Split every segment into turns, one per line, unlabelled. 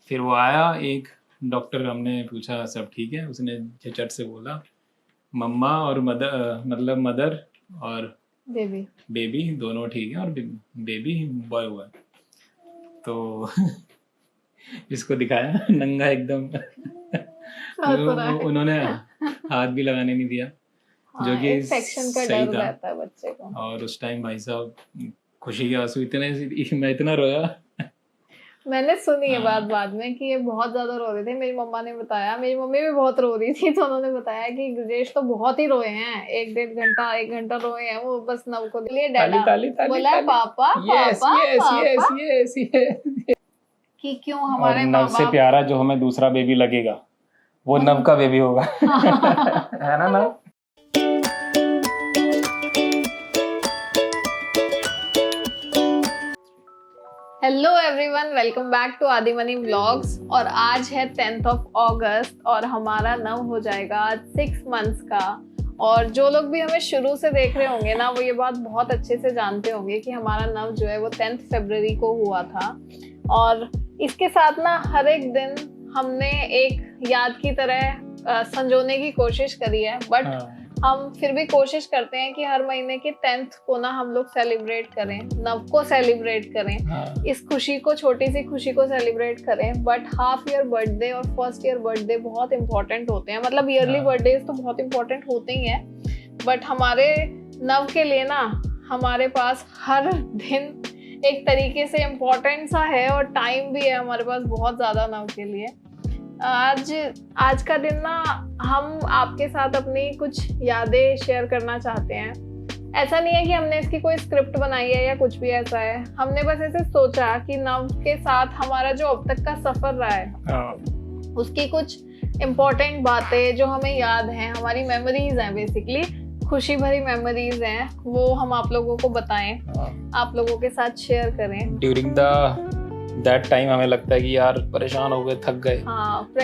फिर वो आया एक डॉक्टर, हमने पूछा सब ठीक है, उसने झट से बोला मम्मा और मदर, मतलब मदर और बेबी दोनों ठीक है, और बेबी बॉय हुआ है। तो इसको दिखाया नंगा एकदम। उन्होंने हाथ भी लगाने नहीं दिया, जो कि
इन्फेक्शन का
सही
डर
था।
रहता है बच्चे को।
और उस टाइम भाई साहब खुशी के आंसू इतने, मैं इतना रोया।
मैंने सुनी है बात बाद में कि ये बहुत ज्यादा रो रहे थे। मेरी मम्मा ने बताया, मेरी मम्मी भी बहुत रो रही थी, तो उन्होंने बताया कि गुरजेश तो बहुत ही रोए हैं, 1 घंटा रोए हैं वो, बस नव को लिए डैडा बोला पापा पापा कि क्यों हमारे
नव से प्यारा जो हमें दूसरा बेबी लगेगा वो नव का बेबी होगा। है ना नव?
Hello everyone, welcome back to आदिमनी व्लॉग्स। और आज है 10th अगस्त और हमारा नव हो जाएगा आज 6 मंथ्स का। और जो लोग भी हमें शुरू से देख रहे होंगे ना, वो ये बात बहुत अच्छे से जानते होंगे कि हमारा नव जो है वो 10 फरवरी को हुआ था। और इसके साथ ना हर एक दिन हमने एक याद की तरह संजोने की कोशिश करी है, बट हम फिर भी कोशिश करते हैं कि हर महीने के 10th को ना हम लोग सेलिब्रेट करें, नव को सेलिब्रेट करें, इस खुशी को, छोटी सी खुशी को सेलिब्रेट करें। बट हाफ ईयर बर्थडे और फर्स्ट ईयर बर्थडे बहुत इंपॉर्टेंट होते हैं, मतलब ईयरली बर्थडे तो बहुत इंपॉर्टेंट होते ही हैं, बट हमारे नव के लिए ना हमारे पास हर दिन एक तरीके से इम्पोर्टेंट सा है और टाइम भी है हमारे पास बहुत ज़्यादा नव के लिए। आज का दिन ना हम आपके साथ अपनी कुछ यादें शेयर करना चाहते हैं। ऐसा नहीं है कि हमने इसकी कोई स्क्रिप्ट बनाई है या कुछ भी ऐसा है, हमने बस ऐसे सोचा कि नव के साथ हमारा जो अब तक का सफर रहा है उसकी कुछ इम्पोर्टेंट बातें जो हमें याद हैं, हमारी मेमोरीज हैं, बेसिकली खुशी भरी मेमोरीज हैं, वो हम आप लोगों को बताएं, आप लोगों के साथ शेयर करें।
ड्यूरिंग दैट टाइम हमें लगता है कि यार परेशान हो गए, थक गए,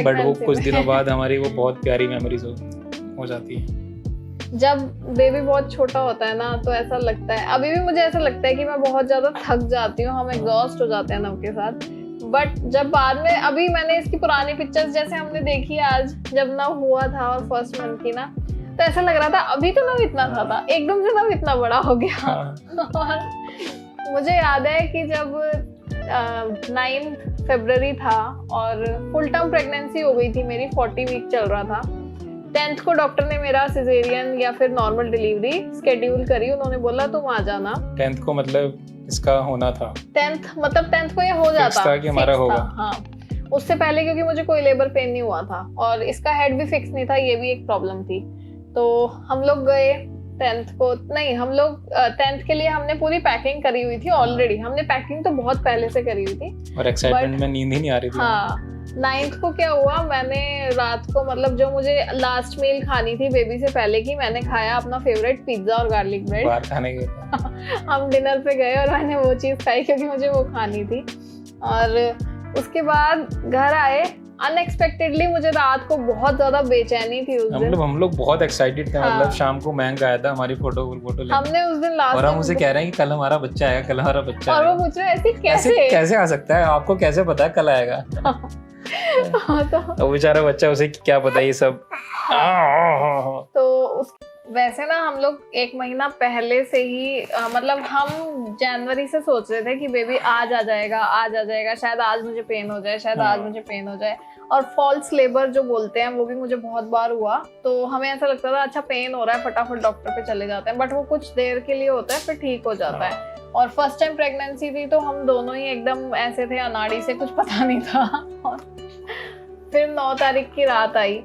बट वो कुछ दिनों बाद हमारी वो बहुत प्यारी मेमोरीज हो जाती है।
जब बेबी बहुत छोटा होता है ना तो ऐसा लगता है, अभी भी मुझे ऐसा लगता है कि मैं बहुत ज्यादा थक जाती हूँ, हम एग्जॉस्ट हो जाते हैं नव के साथ। बट जब बाद में, अभी मैंने इसकी पुरानी पिक्चर्स जैसे हमने देखी आज, जब नव हुआ था और फर्स्ट मंथ की ना, तो ऐसा लग रहा था अभी तो नव इतना था, एकदम से नव इतना बड़ा हो गया। और मुझे याद है कि जब 9 फरवरी था और फुल टर्म प्रेगनेंसी हो गई थी मेरी, 40 वीक चल रहा था। 10th को डॉक्टर ने मेरा सिजेरियन या फिर नॉर्मल डिलीवरी स्केड्यूल करी, उन्होंने बोला तुम आ जाना।
10th को मतलब इसका होना था,
10th को ये हो जाता
कि हमारा होगा।
हाँ, उससे पहले क्योंकि मुझे कोई लेबर पेन नहीं हुआ था और इसका हेड भी फिक्स नहीं था, ये भी एक प्रॉब्लम थी। तो हम लोग गए 10th को, नहीं हम लोग 10th के लिए हमने पूरी पैकिंग करी हुई थी ऑलरेडी, हमने पैकिंग तो बहुत पहले से करी हुई थी
और एक्साइटमेंट में नींद ही नहीं आ रही थी।
हाँ, 9th को क्या हुआ, मैंने रात को, मतलब जो मुझे लास्ट मील खानी थी बेबी से पहले की, मैंने खाया अपना फेवरेट पिज्जा और गार्लिक ब्रेड।
बाहर खाने गए
हम डिनर पे गए और मैंने वो चीज़ खाई क्योंकि मुझे वो खानी थी। और उसके बाद घर आए, अनएक्सपेक्टेडली मुझे रात को बहुत ज्यादा बेचैनी थी उस दिन।
हम लोग बहुत एक्साइटेड थे। मतलब शाम को महंग आया था हमारी फोटो लेने।
हमने उस दिन लास्ट,
और हम उसे कह रहे हैं कि कल हमारा बच्चा आएगा, कल हमारा बच्चा
आएगा। और वो पूछ रहे ऐसे
कैसे आ सकता है, आपको कैसे पता है कल आएगा? तो बेचारा बच्चा, उसे क्या पता ये सब।
तो वैसे ना हम लोग 1 महीना पहले से ही, मतलब हम जनवरी से सोच रहे थे कि बेबी आज आ जाएगा, शायद आज मुझे पेन हो जाए, शायद आज मुझे पेन हो जाए। और फॉल्स लेबर जो बोलते हैं वो भी मुझे बहुत बार हुआ, तो हमें ऐसा लगता था अच्छा पेन हो रहा है, फटाफट डॉक्टर पे चले जाते हैं, बट वो कुछ देर के लिए होता है, फिर ठीक हो जाता है। और फर्स्ट टाइम प्रेगनेंसी थी तो हम दोनों ही एकदम ऐसे थे अनाड़ी से, कुछ पता नहीं था। और फिर 9 तारीख की रात आई,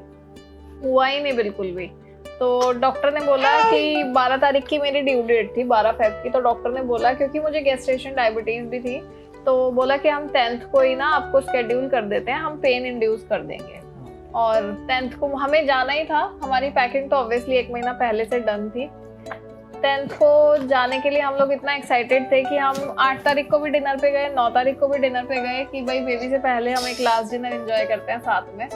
हुआ ही नहीं बिल्कुल भी। तो डॉक्टर ने बोला कि 12 तारीख की मेरी ड्यू डेट थी, 12 फेब की, तो डॉक्टर ने बोला, क्योंकि मुझे गेस्टेशन डायबिटीज भी थी, तो बोला कि हम 10th को ही ना आपको स्केड्यूल कर देते हैं, हम पेन इंड्यूस कर देंगे। और 10th को हमें जाना ही था, हमारी पैकिंग तो ऑब्वियसली 1 महीना पहले से डन थी। 10th को जाने के लिए हम लोग इतना एक्साइटेड थे कि हम 8 तारीख को भी डिनर पे गए, 9 तारीख को भी डिनर पे गए कि भाई बेबी से पहले हम एक लास्ट डिनर एंजॉय करते हैं साथ में।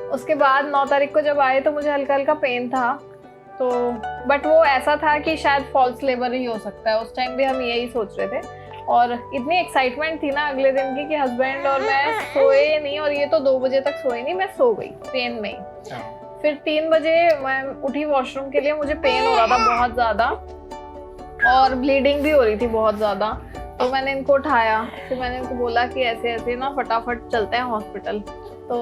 उसके बाद 9 तारीख को जब आए तो मुझे हल्का हल्का पेन था, तो बट वो ऐसा था कि शायद फॉल्स लेबर ही हो सकता है, उस टाइम भी हम यही सोच रहे थे। और इतनी एक्साइटमेंट थी ना अगले दिन की कि हस्बैंड और मैं सोए नहीं, और ये तो 2 बजे तक सोई नहीं, मैं सो गई पेन में ही। फिर 3 बजे मैं उठी वॉशरूम के लिए, मुझे पेन हो रहा था बहुत ज़्यादा और ब्लीडिंग भी हो रही थी बहुत ज़्यादा। तो मैंने इनको उठाया, फिर मैंने इनको बोला कि ऐसे ऐसे ना फटाफट चलते हैं हॉस्पिटल। तो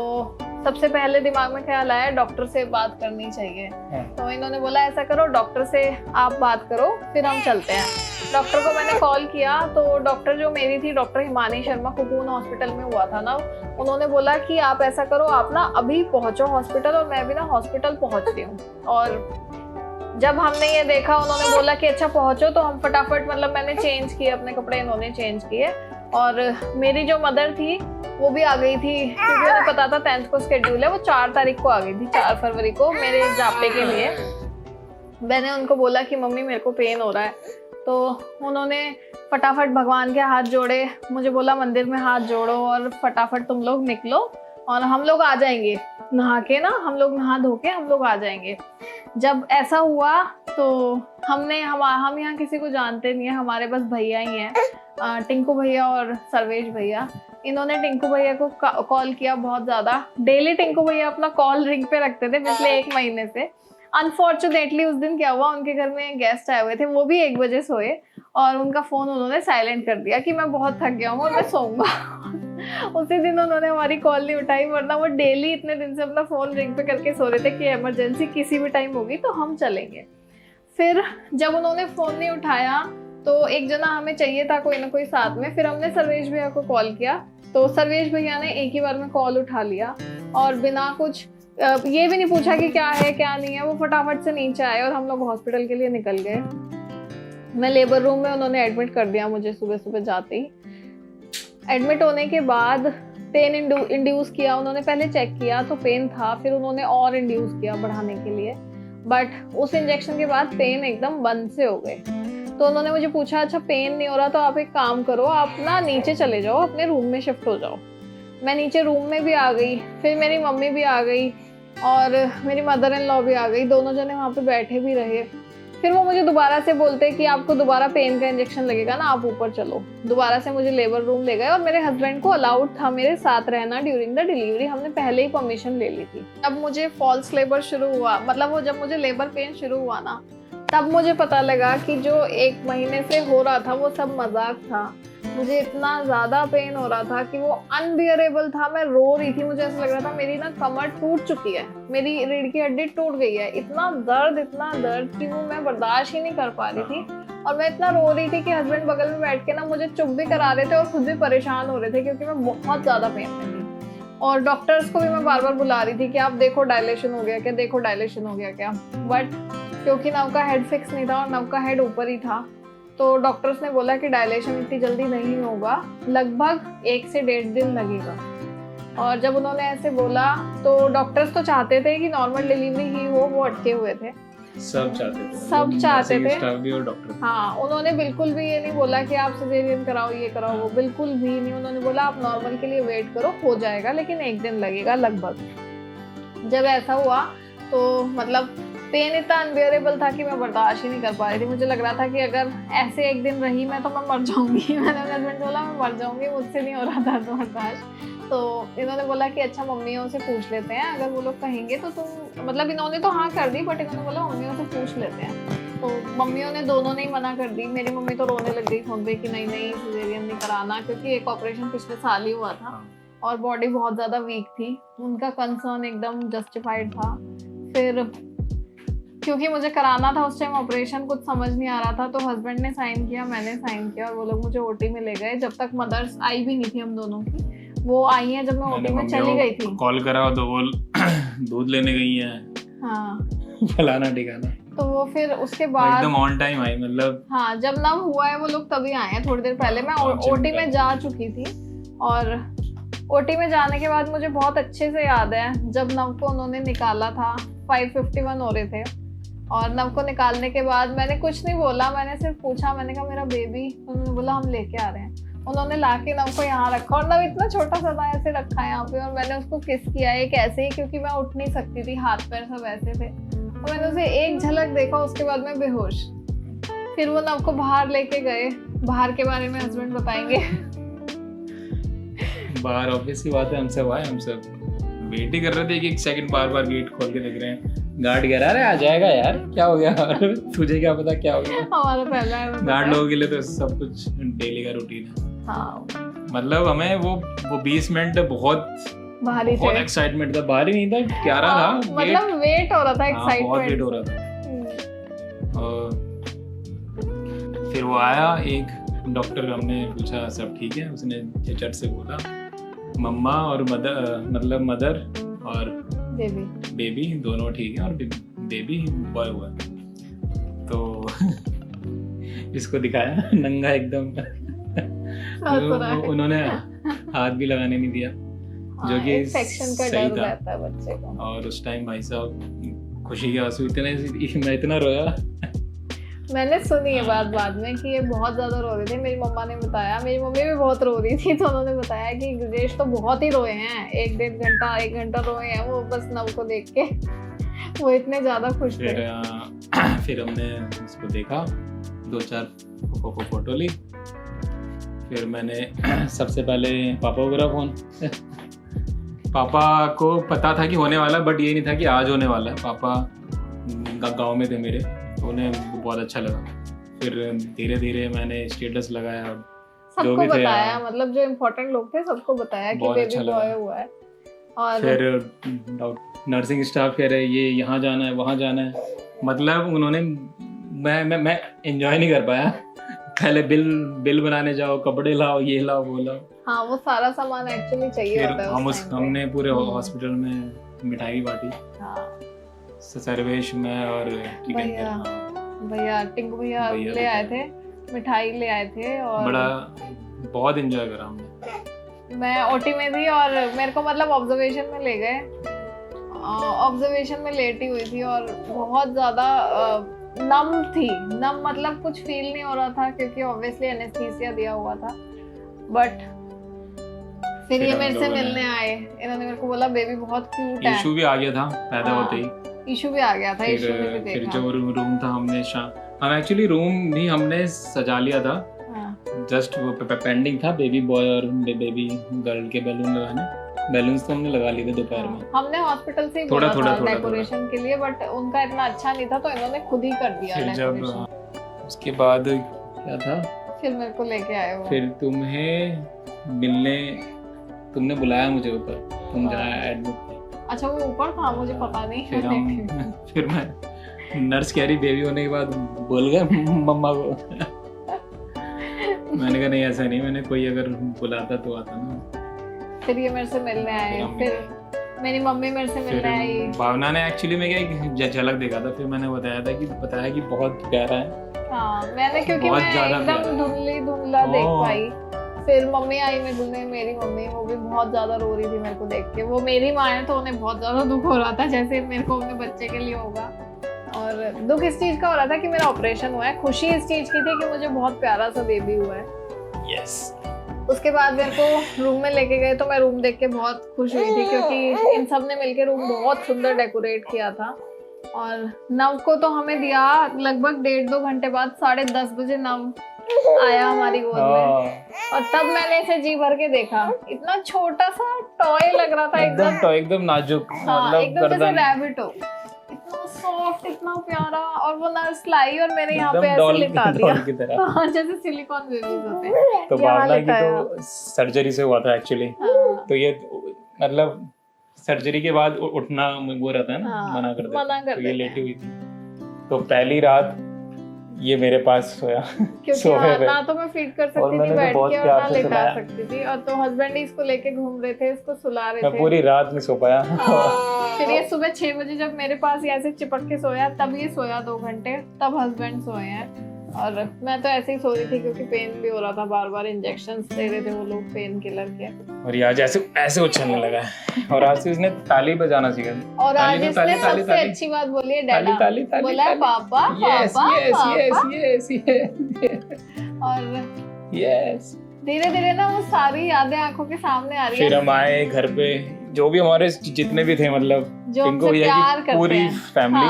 सबसे पहले दिमाग में ख्याल आया डॉक्टर से बात करनी चाहिए। तो इन्होंने बोला ऐसा करो डॉक्टर से आप बात करो फिर हम चलते हैं। डॉक्टर को मैंने कॉल किया तो डॉक्टर जो मेरी थी, doctor Himani Sharma, cocoon hospital में हुआ था ना, उन्होंने बोला कि आप ऐसा करो आप ना अभी पहुंचो हॉस्पिटल, और मैं भी ना हॉस्पिटल पहुंच रही हूँ। और जब हमने ये देखा, उन्होंने बोला कि अच्छा पहुंचो, तो हम फटाफट मतलब मैंने चेंज किए अपने कपड़े, इन्होंने चेंज किए, और मेरी जो मदर थी वो भी आ गई थी क्योंकि उन्हें पता था 10th को शेड्यूल है। वो 4 तारीख को आ गई थी, 4 फरवरी को मेरे जापे के लिए। मैंने उनको बोला कि मम्मी मेरे को पेन हो रहा है, तो उन्होंने फटाफट भगवान के हाथ जोड़े, मुझे बोला मंदिर में हाथ जोड़ो और फटाफट तुम लोग निकलो और हम लोग आ जाएंगे नहा के ना, हम लोग नहा धो के हम लोग आ जाएंगे। जब ऐसा हुआ तो हम यहाँ किसी को जानते नहीं है, हमारे बस भैया ही हैं, टिंकू भैया और सर्वेश भैया। इन्होंने टिंकू भैया को कॉल किया बहुत ज़्यादा, डेली टिंकू भैया अपना कॉल रिंग पे रखते थे पिछले 1 महीने से। अनफॉर्चुनेटली उस दिन क्या हुआ, उनके घर में गेस्ट आए हुए थे, वो भी 1 बजे सोए और उनका फ़ोन उन्होंने साइलेंट कर दिया कि मैं बहुत थक गया हूँ और मैं सोऊंगा। उसी दिन उन्होंने हमारी कॉल नहीं उठाई, वरना वो डेली इतने दिन से अपना फ़ोन रिंग पे करके सो रहे थे कि इमरजेंसी किसी भी टाइम होगी तो हम चलेंगे। फिर जब उन्होंने फ़ोन नहीं उठाया तो एक जना हमें चाहिए था कोई ना कोई साथ में, फिर हमने सर्वेश भैया को कॉल किया, तो सर्वेश भैया ने एक ही बार में कॉल उठा लिया और बिना कुछ ये भी नहीं पूछा कि क्या है क्या नहीं है, वो फटाफट से नीचे आए और हम लोग हॉस्पिटल के लिए निकल गए। मैं लेबर रूम में, उन्होंने एडमिट कर दिया मुझे सुबह सुबह जाते ही। एडमिट होने के बाद पेन इंड्यूस किया उन्होंने, पहले चेक किया तो पेन था, फिर उन्होंने और इंड्यूस किया बढ़ाने के लिए, बट उस इंजेक्शन के बाद पेन एकदम बंद से हो गए। तो उन्होंने मुझे पूछा अच्छा पेन नहीं हो रहा तो आप एक काम करो, आप ना नीचे चले जाओ, अपने रूम में शिफ्ट हो जाओ। मैं नीचे रूम में भी आ गई, फिर मेरी मम्मी भी आ गई और मेरी मदर इन लॉ भी आ गई, दोनों जने वहाँ पे बैठे भी रहे। फिर वो मुझे दोबारा से बोलते कि आपको दोबारा पेन का इंजेक्शन लगेगा ना, आप ऊपर चलो। दोबारा से मुझे लेबर रूम ले गए और मेरे हस्बैंड को अलाउड था मेरे साथ रहना ड्यूरिंग द डिलीवरी, हमने पहले ही परमिशन ले ली थी। अब मुझे फॉल्स लेबर शुरू हुआ, मतलब वो जब मुझे लेबर पेन शुरू हुआ ना, तब मुझे पता लगा कि जो 1 महीने से हो रहा था वो सब मजाक था। मुझे इतना ज़्यादा पेन हो रहा था कि वो अनबियरेबल था, मैं रो रही थी, मुझे ऐसा लग रहा था मेरी ना कमर टूट चुकी है, मेरी रीढ़ की हड्डी टूट गई है। इतना दर्द कि वो मैं बर्दाश्त ही नहीं कर पा रही थी और मैं इतना रो रही थी कि हस्बैंड बगल में बैठ के ना मुझे चुप भी करा रहे थे और खुद भी परेशान हो रहे थे क्योंकि मैं बहुत ज़्यादा पेन में थी। और डॉक्टर्स को भी मैं बार बार बुला रही थी कि आप देखो डायलेशन हो गया क्या, देखो डायलेशन हो गया क्या, बट क्योंकि नव का हेड फिक्स नहीं था और नव का हेड ऊपर ही था, तो डॉक्टर्स ने बोला कि डायलेशन इतनी जल्दी नहीं होगा, लगभग 1 से 1.5 दिन लगेगा। और जब उन्होंने ऐसे बोला तो डॉक्टर्स तो चाहते थे कि नॉर्मल डिलीवरी ही हो, वो अटके हुए थे, सब चाहते थे
स्टाफ भी और डॉक्टर।
हाँ, उन्होंने बिल्कुल भी ये नहीं बोला कि आप सिजेरियन कराओ, ये कराओ, वो बिल्कुल भी नहीं। उन्होंने बोला आप नॉर्मल के लिए वेट करो, हो जाएगा, लेकिन 1 दिन लगेगा लगभग। जब ऐसा हुआ तो मतलब पेन इतना अनबियरेबल था कि मैं बर्दाश्त ही नहीं कर पा रही थी। मुझे लग रहा था कि अगर ऐसे 1 दिन रही मैं तो मैं मर जाऊंगी। मैंने अपने हस्बैंड को बोला मैं मर जाऊंगी, मुझसे नहीं हो रहा था तो बर्दाश्त। तो इन्होंने बोला कि अच्छा मम्मियों से पूछ लेते हैं, अगर वो लोग कहेंगे तो तुम, मतलब इन्होंने तो हाँ कर दी, बट इन्होंने बोला मम्मियों से पूछ लेते हैं। तो मम्मियों ने दोनों ने ही मना कर दी। मेरी मम्मी तो रोने लग गई फोन पे कि नहीं सिजेरियन नहीं कराना, क्योंकि एक ऑपरेशन पिछले साल ही हुआ था और बॉडी बहुत ज़्यादा वीक थी। उनका कंसर्न एकदम जस्टिफाइड था। फिर क्योंकि मुझे कराना था उस टाइम ऑपरेशन, कुछ समझ नहीं आ रहा था, तो हस्बैंड ने साइन किया, मैंने साइन किया और वो लोग मुझे ओटी में ले गए। जब तक मदर्स आई भी नहीं थी हम दोनों की, वो आई हैं जब मैं ओटी में चली गई थी।
कॉल करा तो वो दूध लेने गई हैं, हाँ फलाना ठिकाना,
तो वो फिर उसके बाद
एकदम ऑन टाइम आई, मतलब
हाँ जब नव हुआ है वो लोग तभी आए हैं। थोड़ी देर पहले मैं ओटी में जा चुकी थी और ओटी में जाने के बाद मुझे बहुत अच्छे से याद है जब नव को उन्होंने निकाला था, 5:51 हो रहे थे और नव को निकालने के बाद मैंने कुछ नहीं बोला, मैंने सिर्फ पूछा, मैंने कहा मेरा बेबी, उन्होंने बोला हम लेके आ रहे हैं। उन्होंने लाके नव को यहाँ रखा और नव इतना छोटा सा था, ऐसे रखा है यहाँ पे, और मैंने उसको किस किया एक ऐसे ही, क्योंकि मैं उठ नहीं सकती थी, हाथ पैर सब ऐसे थे, और मैंने उसे एक झलक देखा, उसके बाद मैं बेहोश। फिर वो नव को बाहर लेके गए, बाहर के बारे में हस्बैंड बताएंगे।
बाहर ऑब्वियसली बात है, हम सब वेट ही कर रहे थे कि एक सेकंड, बार बार गेट खोल के देख रहे हैं। गार्ड कह रहा है आ जाएगा यार, क्या हो गया? तुझे क्या पता क्या हो गया?
हमारा पहला है
गार्ड लोगों के लिए तो सब कुछ डेली का रूटीन है।
हाँ,
मतलब हमें वो 20 मिनट बहुत
भारी थे।
एक्साइटमेंट था, भारी नहीं था, प्यारा था।
मतलब वेट हो रहा था, एक्साइटमेंट
बहुत वेट हो रहा था। और फिर वो आया, एक डॉक्टर, हमने पूछा सब ठीक है, उसने झट से बोला मम्मा और मदर और बेबी दोनों ठीक है, और बेबी बॉय हुआ। तो इसको दिखाया नंगा एकदम। तो उन्होंने हाथ भी लगाने नहीं दिया, जो कि
इन्फेक्शन का
सही
डर
था।
रहता है बच्चे को।
और उस टाइम भाई साहब खुशी के आंसू मैं इतना रोया।
मैंने सुनी है बात बाद में कि ये बहुत ज्यादा रो रहे थे। मेरी मम्मा ने बताया, मेरी मम्मी भी बहुत रो रही थी, तो उन्होंने बताया कि गुरजेश तो बहुत ही रोए हैं, 1 घंटा रोए हैं वो, बस नव को देख के। वो इतने ज्यादा खुश थे।
फिर हमने उसको देखा, 2-4 फोटो ली। फिर मैंने सबसे पहले पापा को करा फोन। पापा को पता था कि होने वाला, बट ये नहीं था कि आज होने वाला है। पापा गाँव में थे मेरे, तो उन्हें बहुत अच्छा लगा। फिर धीरे धीरे मैंने स्टेटस लगाया, जो
सबको
भी थे
बताया, मतलब जो इम्पोर्टेंट लोग थे सबको बताया कि
बहुत
बेबी
अच्छा
बॉय
लगा।
हुआ है। और
फिर नर्सिंग स्टाफ कह रहे ये यहाँ जाना है, वहाँ जाना है। मतलब उन्होंने मैं एंजॉय नहीं कर पाया। पहले बिल बनाने जाओ, कपड़े लाओ, ये लाओ, वो लाओ।
हाँ, वो सारा सामान एक्चुअली चाहिए
फिर
होता है उस time पे।
हमने पूरे हॉस्पिटल में मिठाई बांटी,
हाँ,
सर्वेश में और
भैया टिंकू भैया ले आए थे, मिठाई ले आए थे। और
बहुत एंजॉय करा हमने।
मैं ओटी में थी और मेरे को मतलब ऑब्जर्वेशन में ले गए। ऑब्जर्वेशन में लेटी हुई थी और बहुत ज़्यादा नम मतलब कुछ फील नहीं हो रहा था, क्योंकि ऑब्वियसली एनेस्थीसिया दिया हुआ था। बट फिर ये मेरे से मिलने आए, इन्होंने मेरे को बोला बेबी बहुत क्यूट है।
इशू भी आ गया था पैदा होते ही।
इशू भी आ गया था, इशू ने भी
फिर
देखा।
जो रूम था, हम एक्चुअली रूम भी हमने सजा लिया था। जस्ट वो पेंडिंग था बेबी बॉय और बेबी गर्ल के बैलून लगाने। बैलून्स तो हमने लगा लिए थे दोपहर में।
हमने हॉस्पिटल से ही बोला था डेकोरेशन के लिए, बट उनका इतना अच्छा नहीं था, तो इन्होंने खुद ही कर दिया डेकोरेशन।
उसके बाद क्या था,
फिर मेरे को लेके आए वो।
फिर तुमने बुलाया मुझे ऊपर, तुम जहाँ एडमिट थे।
अच्छा, वो ऊपर था, मुझे पता नहीं।
फिर मैं नर्स कह रही बेबी होने के बाद बोल गए मम्मा को। मैंने कहा नहीं ऐसा नहीं, मैंने कोई अगर बुलाता तो आता ना।
फिर ये मेरे से मिलने आए, फिर मेरी मम्मी मेरे से मिलने आई।
भावना ने एक्चुअली में क्या झलक देखा था, फिर मैंने बताया कि बहुत प्यारा है।
हाँ, मैंने क्योंकि मैं एकदम धुंधला देख पाई। फिर मम्मी आई मिलने, मेरी मम्मी, वो भी बहुत ज्यादा रो रही थी मेरे को देख के। वो मेरी माँ है तो उन्हें बहुत ज्यादा दुख हो रहा था, जैसे मेरे को अपने बच्चे के लिए होगा। और दुख इस चीज का हो रहा था कि मेरा ऑपरेशन हुआ है, खुशी इस चीज की थी कि मुझे बहुत प्यारा सा बेबी हुआ है।
यस।
उसके बाद मेरे को रूम में लेके गए, तो मैं रूम देख के बहुत खुश हुई थी, क्योंकि इन सब ने मिलके रूम बहुत सुंदर डेकोरेट किया था। और नव को तो हमें दिया लगभग 1.5-2 घंटे बाद, 10:30 बजे नव आया हमारी गोद में। और तब मैंने इसे जी भर के देखा। इतना छोटा सा टॉय लग रहा था,
एकदम नाजुक,
मतलब एकदम जैसे रैबिट हो, इतना सॉफ्ट, इतना प्यारा। और वो नर्स लाई और मेरे यहाँ पे ऐसे लिटा दिया। हाँ, जैसे सिलिकॉन बेबीज होते हैं।
तो भावना की तो सर्जरी से हुआ था एक्चुअली। तो ये मतलब सर्जरी के बाद उठना वो रहता है ना, मना कर देते हैं। तो ये लेटी हुई थी, तो पहली रात ये मेरे पास सोया,
क्योंकि ना तो मैं फीड कर सकती थी बैठ के और ना लेटा सकती थी। और तो हस्बैंड ही इसको लेके घूम रहे थे, इसको सुला रहे थे।
मैं पूरी रात नहीं सो पाया।
फिर ये सुबह 6 बजे जब मेरे पास ऐसे चिपक के सोया, तब ये सोया 2 घंटे, तब हस्बैंड सोए हैं। और मैं तो ऐसे ही सो रही थी, क्योंकि पेन भी हो रहा था, बार बार इंजेक्शंस दे रहे थे वो लोग पेन किलर के।
और ये आज ऐसे उछलने लगा है। और आज से इसने ताली बजाना सीखा।
और आज इसने सबसे अच्छी बात बोली है, डैडा बोला है, पापा
यस यस यस यस।
और
यस
धीरे धीरे ना वो सारी यादें आंखों के सामने आ रही है।
फिर हम आए घर पे, जो भी हमारे जितने भी थे, मतलब
जो हमसे प्यार करते हैं,
पूरी फैमिली।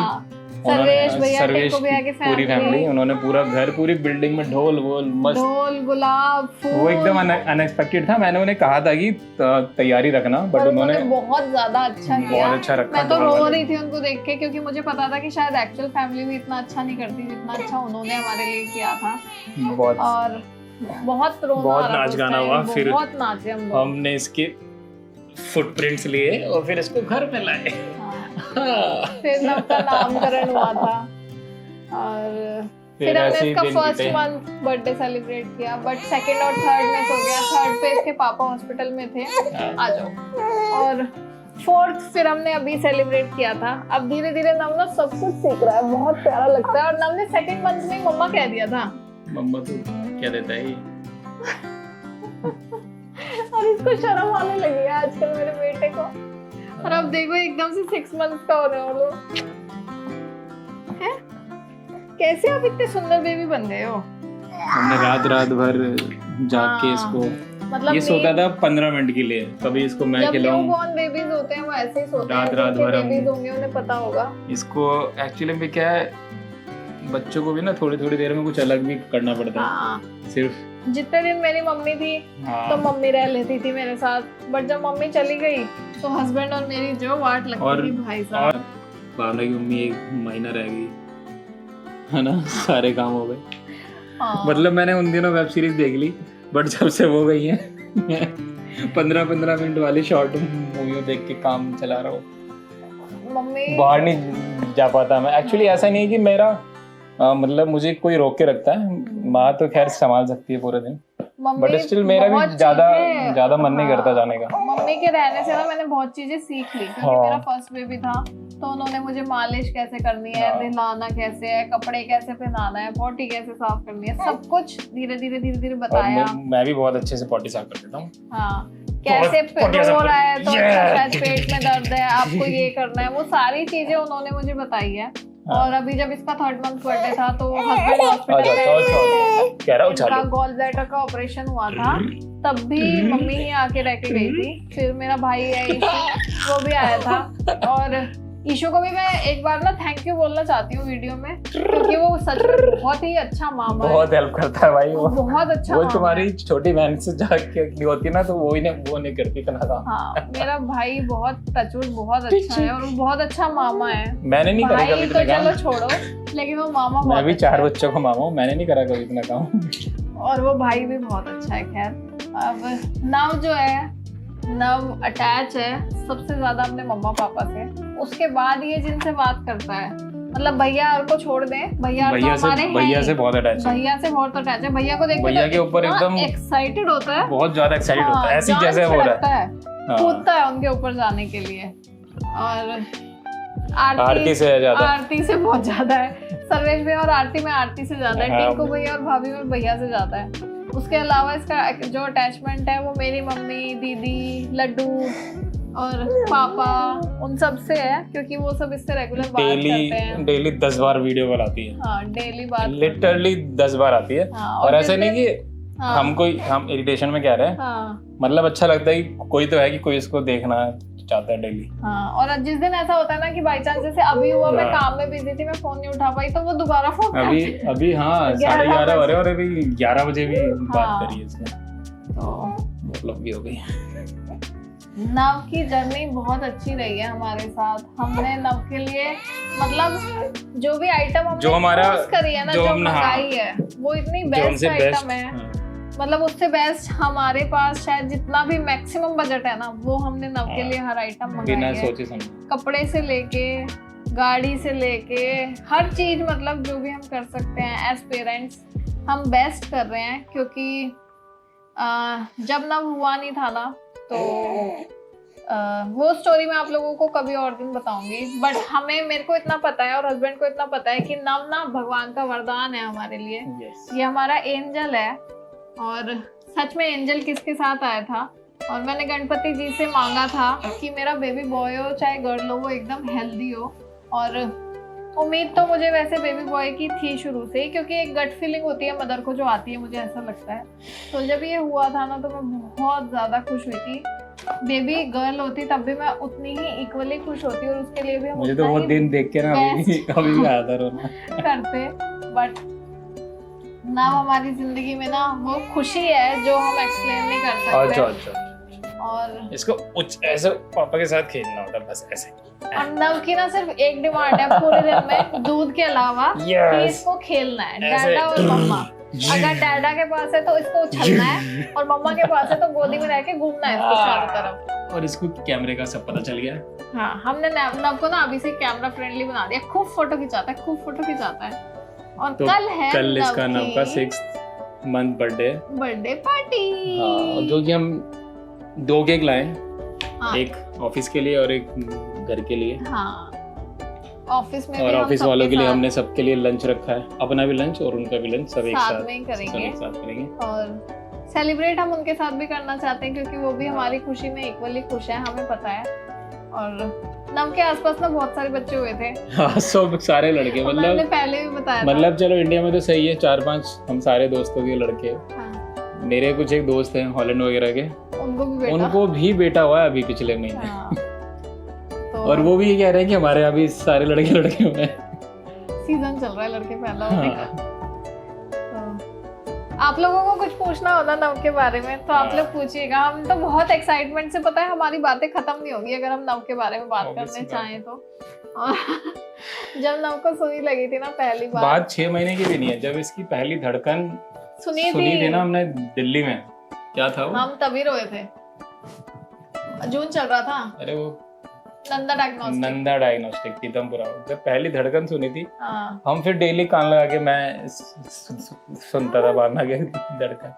सर्वेश भैया,
सर्वेश
टिंकू भैया की
पूरी फैमिली, उन्होंने पूरा घर, पूरी बिल्डिंग में ढोल वोल मस्त,
ढोल गुलाब फूल।
वो एकदम अनएक्सपेक्टेड था। मैंने उन्हें कहा था कि तैयारी रखना, बट उन्होंने
बहुत ज्यादा अच्छा किया।
बहुत अच्छा रखा।
मैं तो रो रही थी उनको देख के, क्योंकि मुझे पता था कि शायद एक्चुअल फैमिली भी इतना अच्छा नहीं करती जितना अच्छा उन्होंने हमारे लिए किया था।
बहुत
और बहुत रोना
बहुत
आ रहा था
नाच
उस
गाना
time,
हुआ। फिर
बहुत नाचे हम लोग।
हमने इसके फुटप्रिंट्स लिए और फिर इसको घर में लाए।
हाँ। फिर नव का नामकरण हुआ था और फिर हमने इसका फर्स्ट मंथ बर्थडे सेलिब्रेट किया, बट सेकंड और थर्ड में हो गया। थर्ड पे इसके पापा हॉस्पिटल में थे, आ जाओ। और फोर्थ फिर हमने अभी सेलिब्रेट किया था। अब धीरे धीरे नव ना सब कुछ सीख रहा है, बहुत प्यारा लगता है। और नव ने सेकंड मंथ में मम्मा कह दिया था।
मम्मा तो क्या देता है ये?
और इसको शर्म आने लगी है आजकल मेरे बेटे को। और अब देखो एकदम से 6 मंथ का हो रहे हो लोग। कैसे आप इतने सुंदर बेबी बन गए हो?
हमने रात भर जाग के इसको,
मतलब
ये सोता था 15 मिनट के लिए, कभी इसको मैं खिलाऊं।
जब न्यूबॉर्न बेबीज होते हैं वो ऐसे ही सोते हैं।
रात भर
बेबीज होंगे उन्हें पता होगा।
इसको एक्चुअली में क्या है, बच्चों को भी ना थोड़ी थोड़ी देर में कुछ अलग भी करना पड़ता है। सिर्फ
जितने दिन मेरी मम्मी थी तो मम्मी रह लेती थी मेरे साथ, बट जब मम्मी चली गई तो हस्बैंड और मेरी जो वाट लगती थी भाई साहब।
और भावना की मम्मी 1 महीना रह गई है ना, सारे काम हो गए। मतलब मैंने उन दिनों वेब सीरीज देख ली, बट जब से वो गई है 15-15 मिनट वाली शॉर्ट मूवी देख के काम चला रहा हूँ।
मम्मी
बाहर नहीं जा पाता मैं। एक्चुअली ऐसा नहीं है कि मेरा मतलब मुझे कोई रोक के रखता है, माँ तो खैर संभाल सकती है पूरे दिन, बट स्टिल मेरा भी ज्यादा मन नहीं करता जाने का।
मम्मी के रहने से ना मैंने बहुत चीजें सीख ली, क्योंकि मेरा फर्स्ट बेबी था तो उन्होंने मुझे मालिश कैसे करनी है, नहलाना कैसे है, कपड़े कैसे पहनाना है, पॉटी कैसे साफ करनी है, सब कुछ धीरे धीरे बताया।
मैं भी बहुत अच्छे से पॉटी साफ कर देता हूँ।
हाँ, कैसे रो रहा है तो शायद पेट में दर्द है, आपको ये करना है, वो सारी चीजें उन्होंने मुझे बताई है। और अभी जब इसका 3rd मंथ बर्थडे था तो हस्बैंड हॉस्पिटल में इनका गॉल ब्लैडर का ऑपरेशन हुआ था, तब भी मम्मी ही आके रह के गई थी। फिर मेरा भाई है ईशू, वो भी आया था। और ईशू को भी मैं एक बार ना थैंक यू बोलना चाहती हूँ वीडियो में, क्योंकि वो सच में बहुत ही अच्छा मामा है,
बहुत हेल्प करता है भाई वो,
बहुत अच्छा।
वो तुम्हारी छोटी बहन से जाके होती ना तो वो नहीं करती इतना काम।
हाँ, मेरा भाई बहुत टचवुड बहुत अच्छा है और वो बहुत अच्छा मामा है।
मैंने नहीं करा कभी इतना काम।
चलो छोड़ो, लेकिन वो मामा बहुत,
मैं भी 4 बच्चों का मामा हूँ, मैंने नहीं करा कभी इतना काम।
और वो भाई भी बहुत अच्छा है। खैर अब नव जो है, नव अटैच है सबसे ज्यादा अपने मम्मा पापा से, उसके बाद ये जिनसे बात करता है, मतलब भैया को छोड़ दें, भैया
से बहुत अटैच है,
भैया से बहुत अटैच है। भैया को देख के
भैया के ऊपर एकदम
एक्साइटेड होता है,
बहुत ज्यादा एक्साइटेड होता है, ऐसी जैसे हो रहा है,
कूदता है उनके ऊपर जाने के लिए। और
आरती
से बहुत ज्यादा है। सर्वेश भैया और आरती में आरती से ज्यादा है, टिंकू भैया और भाभी में भैया से ज्यादा है। उसके अलावा इसका जो अटैचमेंट है वो मेरी मम्मी, दीदी, लड्डू और पापा, उन सब से है, क्योंकि वो सब इससे रेगुलर बात करते हैं।
डेली 10 बार वीडियो कॉल आती है।
हाँ, डेली बात,
लिटरली 10 बार आती है। और ऐसे नहीं कि हम इरिटेशन में कह रहे हैं, मतलब अच्छा लगता है कि कोई तो है कि कोई इसको देखना चाहता है डेली।
हाँ, और जिस दिन ऐसा होता है ना कि बाई चांस जैसे अभी हुआ, मैं काम में बिजी थी, मैं फोन नहीं उठा पाई, तो वो दोबारा फोन
अभी हाँ 11:30 हो रहे और अभी 11 बजे भी बात करी है इसने,
तो
मतलब भी हो गई।
नव की जर्नी बहुत अच्छी रही है हमारे साथ। हमने नव के लिए मतलब जो भी आइटम हमने यूज करी है ना, जो मंगाई है, वो इतनी बेस्ट आइटम है, मतलब उससे बेस्ट हमारे पास शायद जितना भी मैक्सिमम बजट है ना, वो हमने नव के लिए हर आइटम मंगाई है। कपड़े से लेके, गाड़ी से लेके, हर चीज, मतलब जो भी हम कर सकते हैं एज पेरेंट्स हम बेस्ट कर रहे हैं। क्योंकि जब नव हुआ नहीं था ना, तो वो स्टोरी मैं आप लोगों को कभी और दिन बताऊंगी, बट मेरे को इतना पता है और हस्बैंड को इतना पता है कि नव ना भगवान का वरदान है हमारे लिए। ये हमारा एंजल है, और सच में एंजल किसके साथ आया था, और मैंने गणपति जी से मांगा था कि मेरा बेबी बॉय हो चाहे गर्ल हो, वो एकदम हेल्दी हो। और उम्मीद तो मुझे वैसे बेबी बॉय की थी शुरू से ही, क्योंकि एक गट फीलिंग होती है मदर को जो आती है, मुझे ऐसा लगता है। तो जब ये हुआ था ना, तो मैं बहुत ज़्यादा खुश हुई थी। बेबी गर्ल होती तब भी मैं उतनी ही इक्वली खुश होती और उसके लिए भी हम
मुझे तो वो दिन देख के ना अभी भी आता रोना
करते। बट ना हमारी जिंदगी में ना वो खुशी है जो हम एक्सप्लेन नहीं कर सकते।
अच्छा
और
इसको ऐसे पापा के साथ खेलना होता है, बस ऐसे।
और नव की ना सिर्फ एक डिमांड है पूरे दिन में दूध के अलावा कि इसको खेलना है डैडा और मम्मा। अगर डैडा के पास है तो इसको उछलना है और मम्मा के पास है तो गोदी में रह के घूमना है इसको चारों तरफ।
और इसको कैमरे का सब पता चल गया।
हाँ, हमने नव को ना अभी से कैमरा फ्रेंडली बना दिया। खूब फोटो खिंचाता है, खूब फोटो खिंचाता है। और
तो कल इसका नव का 6th मंथ
बर्थडे पार्टी।
हाँ, जो कि हम 2 केक लाए।
हाँ।
एक ऑफिस के लिए और एक घर के लिए।
हाँ, ऑफिस में
और ऑफिस वालों के लिए हमने सबके लिए लंच रखा है, अपना भी लंच और उनका भी लंच, सब एक साथ
में ही करेंगे।
सब एक साथ करेंगे।
और सेलिब्रेट हम उनके साथ भी करना चाहते हैं क्योंकि वो भी हमारी खुशी में इक्वली खुश है, हमें पता है। और नव के आसपास ना बहुत सारे बच्चे हुए थे।
हाँ, सब सारे लड़के,
मतलब पहले भी बताया
मतलब चलो इंडिया में तो सही है 4-5 हम सारे दोस्तों के लड़के।
हाँ।
मेरे कुछ एक दोस्त हैं हॉलैंड वगैरह के,
उनको भी
बेटा हुआ है अभी पिछले महीने।
हाँ। तो
और वो भी ये कह रहे हैं कि हमारे यहाँ भी सारे लड़के हुए हैं।
सीजन चल रहा है लड़के पैदा होने का। तो आप लोगों को कुछ पूछना होता नव के बारे में तो आप लोग पूछिएगा। हम तो बहुत एक्साइटमेंट से, पता है हमारी बातें खत्म नहीं होगी अगर हम नव के बारे में बात करने चाहें तो। और जब नव को सुई लगी थी ना पहली बात
6 महीने की भी नहीं है, जब इसकी पहली धड़कन
सुनी
थी ना हमने दिल्ली में, क्या था वो?
हम तभी रोए थे, जून चल रहा था।
अरे वो
नंदा
डायग्नोस्टिक पीतमपुरा, जब पहली धड़कन सुनी थी।
हाँ।
हम फिर डेली कान लगा के मैं सुनता था बारना के धड़कन,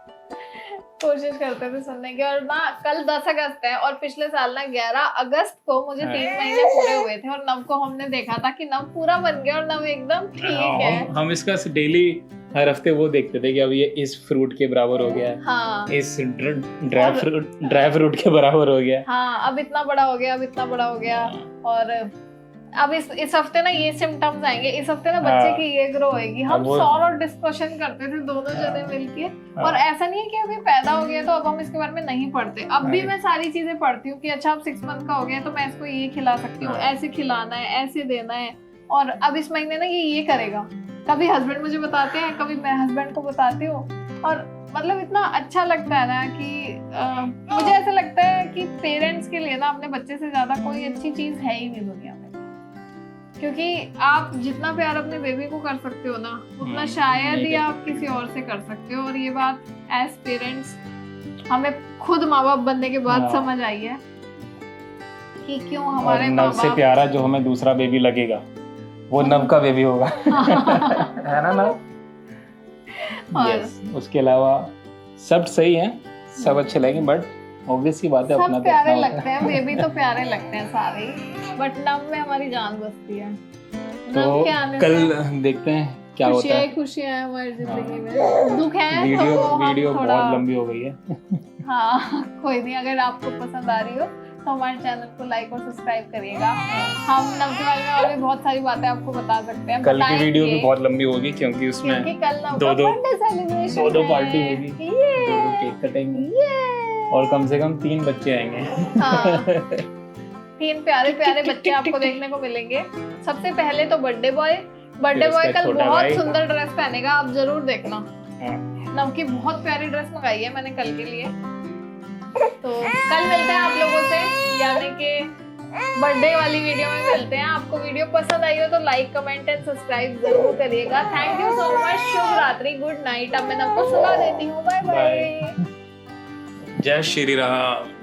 कोशिश करते थे सुनने की। और ना कल 10 अगस्त है और पिछले साल ना 11 अगस्त को मुझे 3 महीने पूरे हुए थे और नव को हमने देखा था कि नव पूरा बन गया और नव एकदम ठीक है।
हम इसका डेली हर हफ्ते वो देखते थे कि अब ये इस फ्रूट के बराबर हो गया है।
हाँ।
इस ड्राई फ्रूट के बराबर हो गया।
हाँ, अब इतना बड़ा हो गया, अब इतना बड़ा हो गया। और अब इस हफ्ते ना ये सिम्टम्स आएंगे, इस हफ्ते ना बच्चे की ये ग्रो होएगी। हम सॉल्व और डिस्कशन करते थे दोनों जने मिलके। और ऐसा नहीं है कि अभी पैदा हो गया तो अब हम इसके बारे में नहीं पढ़ते। अब भी मैं सारी चीजें पढ़ती हूँ कि अच्छा अब 6 मंथ का हो गया तो मैं इसको ये खिला सकती हूँ, ऐसे खिलाना है, ऐसे देना है। और अब इस महीने ना ये करेगा। कभी हस्बैंड मुझे बताते हैं, कभी मैं हस्बैंड को बताती हूँ। और मतलब इतना अच्छा लगता है ना कि मुझे ऐसा लगता है कि पेरेंट्स के लिए ना अपने बच्चे से ज्यादा कोई अच्छी चीज है ही नहीं दुनिया में। क्योंकि आप जितना प्यार अपने बेबी को कर सकते हो ना उतना शायद ही आप किसी और से कर सकते हो। और ये बात एज पेरेंट्स हमें खुद माँ बाप बनने के बाद समझ आई है कि क्यों हमारे
नव से प्यारा जो हमें दूसरा बेबी लगेगा वो नव का बेबी होगा। है ना नव? यस। उसके अलावा सब सही है, सब अच्छे लगेंगे, बट ऑब्वियस सी बात है अपना
प्यारे लगते हैं, बेबी तो प्यारे लगते हैं सारे, बट नव में हमारी जान बसती है।
तो कल देखते हैं क्या होता है।
खुशियां है हमारी जिंदगी में, दुख है
वीडियो बहुत लंबी हो गई है।
हाँ, कोई नहीं, अगर आपको पसंद आ रही हो तो हमारे चैनल को लाइक और सब्सक्राइब करिएगा। हम नव के बारे में और भी बहुत सारी बातें आपको बता सकते हैं।
कल की वीडियो भी बहुत लंबी होगी क्योंकि उसमें
कल
दो पार्टी होगी, 2 केक कटेंगे और कम से कम 3 बच्चे आएंगे।
हाँ। 3 प्यारे प्यारे बच्चे आपको देखने को मिलेंगे। सबसे पहले तो बर्थडे बॉय कल बहुत सुंदर ड्रेस पहनेगा, आप जरूर देखना। नव की बहुत प्यारी ड्रेस मंगाई है मैंने कल के लिए। तो कल मिलते हैं आप लोगों से, यानी कि बर्थडे वाली वीडियो में मिलते हैं। आपको वीडियो पसंद आई हो तो लाइक, कमेंट एंड सब्सक्राइब जरूर करिएगा। Thank you so much. शुभ रात्रि, गुड नाइट। अब मैं नव को सुला देती हूँ। Bye bye.
जय श्री राम।